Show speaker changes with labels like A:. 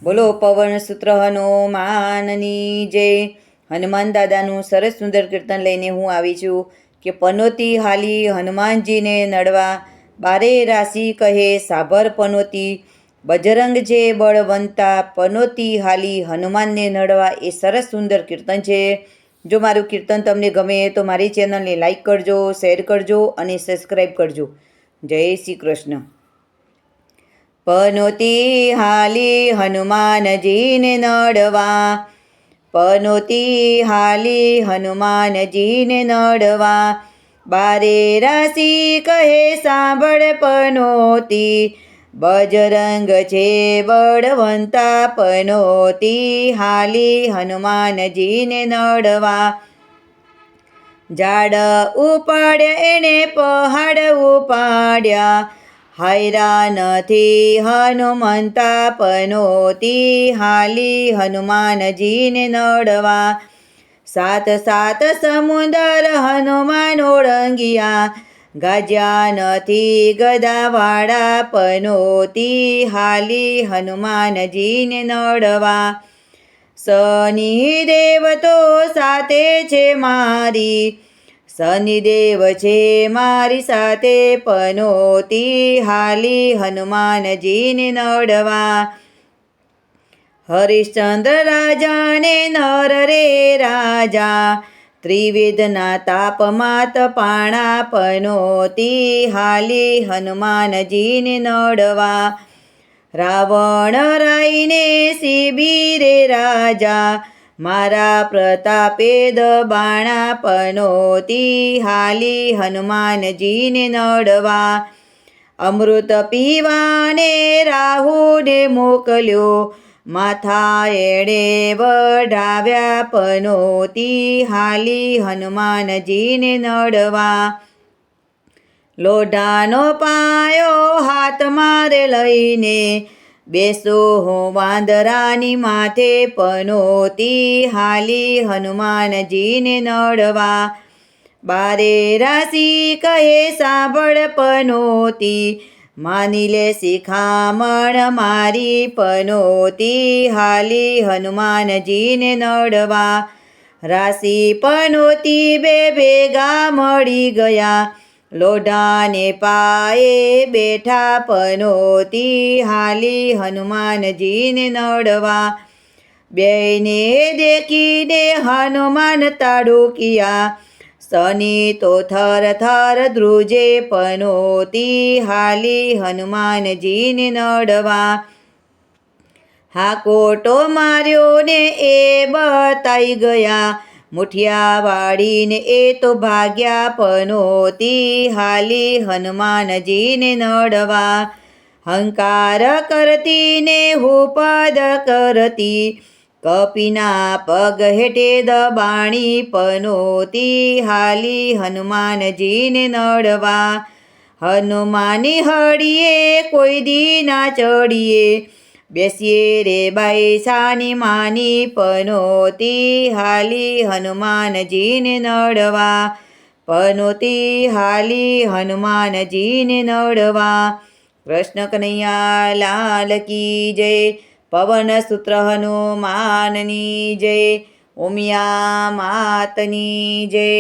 A: બોલો પવન સૂત્ર હનુમાનની જય। હનુમાન દાદાનું સરસ સુંદર કીર્તન લઈને હું આવી છું કે પનોતી હાલી હનુમાનજીને નડવા, બારે રાશિ કહે સાભર પનોતી, બજરંગ જે બળવંતા, પનોતી હાલી હનુમાનને નડવા। એ સરસ સુંદર કીર્તન છે। જો મારું કીર્તન તમને ગમે તો મારી ચેનલને લાઈક કરજો, શેર કરજો અને સબસ્ક્રાઈબ કરજો। જય શ્રી કૃષ્ણ। પનોતી હાલી હનુમાનજીને નડવા, પનોતી હાલી હનુમાનજીને નડવા, બારે રાશિ કહે સાંભળ પનોતી, બજરંગ છે બળવંતા, પનોતી હાલી હનુમાનજીને નડવા। ઝાડ ઉપાડ્યા એણે પહાડ ઉપાડ્યા, હાયરા નથી હનુમંતા, પનોતી હાલી હનુમાનજીને નડવા। સાત સાત સમુદર હનુમાન ઓળંગિયા, ગાજ્યા નથી ગદાવાળા, પનોતી હાલી હનુમાનજીને નડવા। શનિદેવ તો સાથે છે મારી, શનિદેવ છે મારી સાથે, પનોતી હાલી હનુમાનજીને નડવા। હરિશ્ચંદ્ર રાજાને નર રે રાજા, ત્રિવેદના તાપમાત પાણા, પનોતી હાલી હનુમાનજીને નડવા। રાવણ રાઈને શિબિરે રાજા, મારા પ્રતાપે દબાણા, પનોતી હાલી હનુમાનજીને નડવા। અમૃત પીવાને રાહુને મોકલ્યો, માથા એણે વઢાવ્યા, પનોતી હાલી હનુમાનજીને નડવા। લોઢાનો પાયો હાથમાં રે લઈને, બેસો હું વાંદરાની માથે, પનોતી હાલી હનુમાનજીને નડવા। બારે રાશિ કહે સાંભળ પનોતી, માની લે શિખામણ મારી, પનોતી હાલી હનુમાનજીને નડવા। રાશિ પનોતી બે ભેગા મળી ગયા, લોઢાને પાયે બેઠા, પનોતી હાલી હનુમાનજીને નડવા। બેયને દેખીને હનુમાન તાડુકિયા, શનિ તો થર થર ધ્રુજે, પનોતી હાલી હનુમાનજીને નડવા। હાકોટો માર્યો ને એ બતાઈ ગયા, મુઠિયા વાળીને એ તો ભાગ્યા, પનોતી હાલી હનુમાનજીને નડવા। હંકાર કરતી ને હુપદ કરતી, કપીના પગ હેઠે દબાણી, પનોતી હાલી હનુમાનજીને નડવા। હનુમાની હળીએ કોઈ દી ના ચડીએ, બેસીએ રે બાઈસાની માની, પનોતી હાલી હનુમાનજીને નડવા, પનોતી હાલી હનુમાનજીને નડવા। કૃષ્ણ કનૈયા લાલ કી જય। પવન સૂત્ર હનુમાનની જય। ઉમિયા માતની જય।